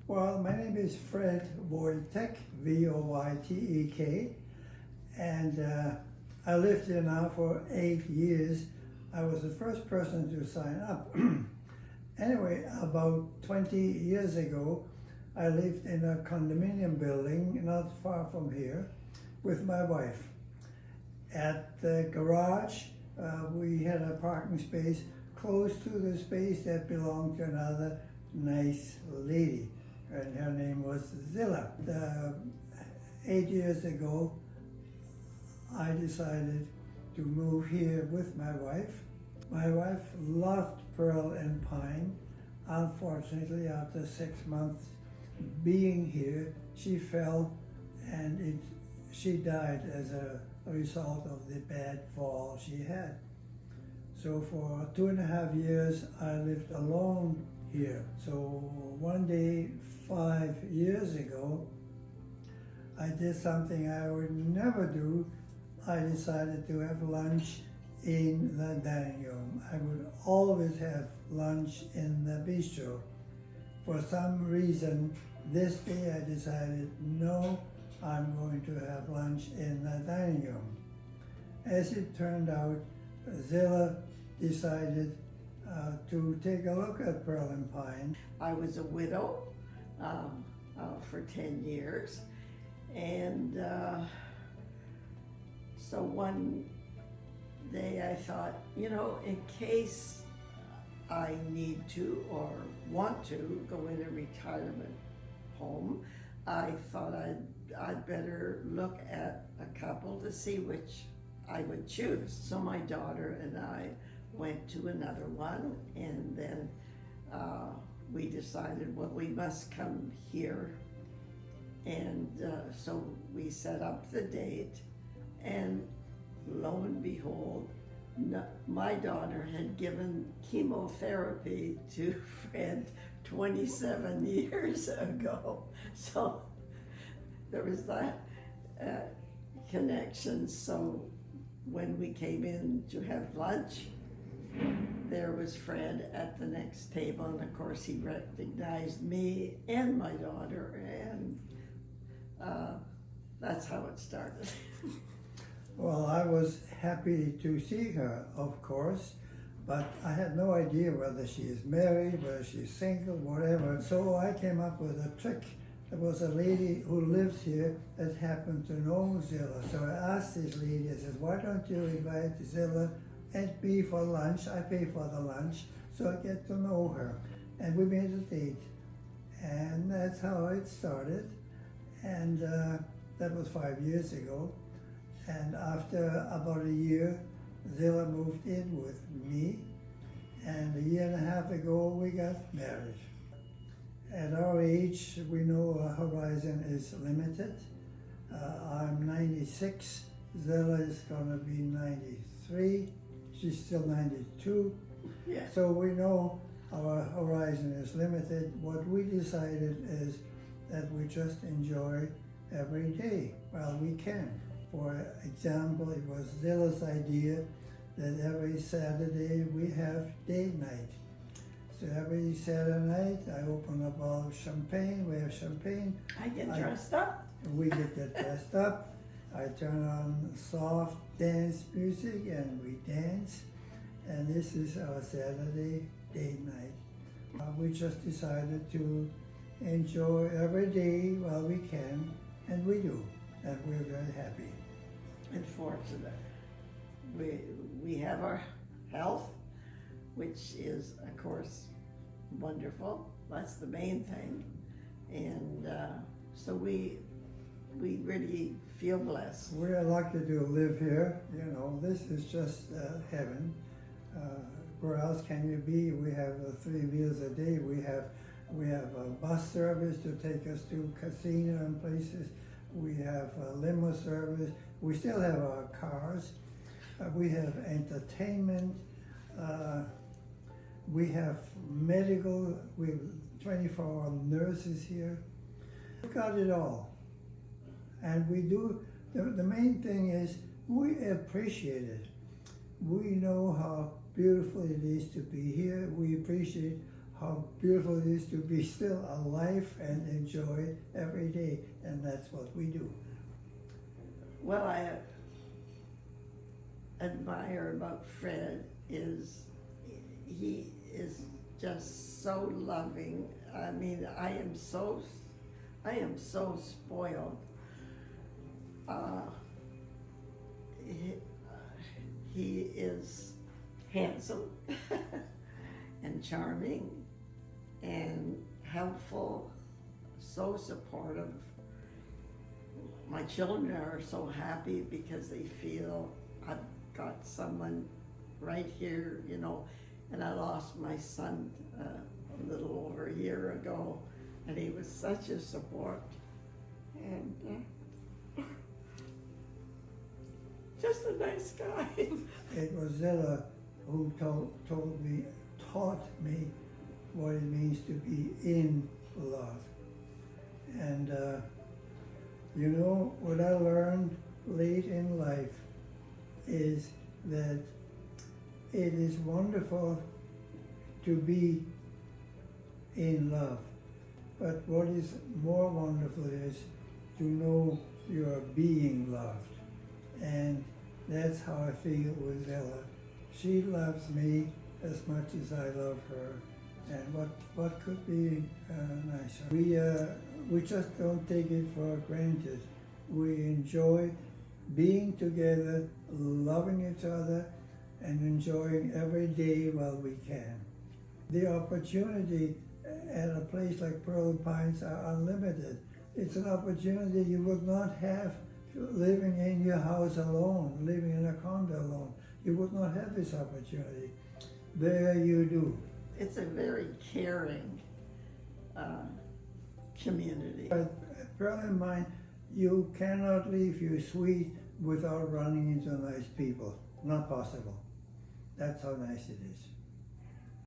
Well, my name is Fred Voytek, V-O-Y-T-E-K, and I lived here now for 8 years. I was the first person to sign up. Anyway, about 20 years ago, I lived in a condominium building not far from here with my wife. At the garage, we had a parking space close to the space that belonged to another nice lady, and her name was Zilla. 8 years ago, I decided to move here with my wife. My wife loved Pearl and Pine. Unfortunately, after 6 months being here, she fell and she died as a result of the bad fall she had. So for 2.5 years, I lived alone here. So one day, 5 years ago, I did something I would never do. I decided to have lunch in the dining room. I would always have lunch in the bistro. For some reason, this day I decided, no, I'm going to have lunch in the dining room. As it turned out, Zilla decided to take a look at Pearl and Pine. I was a widow for 10 years, and so one day I thought, in case I need to or want to go in a retirement home, I thought I'd better look at a couple to see which I would choose. So my daughter and I went to another one, and then we decided, well, we must come here. And so we set up the date, and lo and behold, my daughter had given chemotherapy to Fred 27 years ago. So there was that connection. So when we came in to have lunch, there was Fred at the next table, and of course he recognized me and my daughter, and that's how it started. Well, I was happy to see her, of course, but I had no idea whether she is married, whether she's single, whatever. So I came up with a trick. There was a lady who lives here that happened to know Zilla. So I asked this lady, I said, why don't you invite Zilla and me for lunch? I pay for the lunch, so I get to know her. And we made a date. And that's how it started. And that was 5 years ago. And after about a year, Zilla moved in with me. And 1.5 years ago, we got married. At our age, we know our horizon is limited. I'm 96, Zilla is gonna be 93, she's still 92. Yeah. So we know our horizon is limited. What we decided is that we just enjoy every day while we can. For example, it was Zilla's idea that every Saturday we have date night. So every Saturday night, I open a bottle of champagne, we have champagne. I get dressed up. We get dressed up. I turn on soft dance music and we dance. And this is our Saturday date night. We just decided to enjoy every day while we can, and we do, and we're very happy. And fortunate. We have our health, which is, of course, wonderful. That's the main thing. And so we really feel blessed. We're lucky to live here. This is just heaven. Where else can you be? We have 3 meals a day. We have a bus service to take us to casino and places. We have a limo service. We still have our cars. We have entertainment. We have medical. We have 24-hour nurses here. We've got it all. And we do, the main thing is we appreciate it. We know how beautiful it is to be here. We appreciate how beautiful it is to be still alive and enjoy every day, and that's what we do. What I admire about Fred is he is just so loving. I mean, I am so spoiled. He is handsome and charming and helpful, so supportive. My children are so happy because they feel I've got someone right here, you know. And I lost my son a little over a year ago, and he was such a support. And just a nice guy. It was Zilla who taught me what it means to be in love. And you know, what I learned late in life is that it is wonderful to be in love. But what is more wonderful is to know you are being loved. And that's how I feel with Zilla. She loves me as much as I love her. And what could be nicer? We just don't take it for granted. We enjoy being together, loving each other, and enjoying every day while we can. The opportunity at a place like Pearl Pines are unlimited. It's an opportunity you would not have living in your house alone, living in a condo alone. You would not have this opportunity. There you do. It's a very caring community. But bear in mind, you cannot leave your suite without running into nice people. Not possible. That's how nice it is.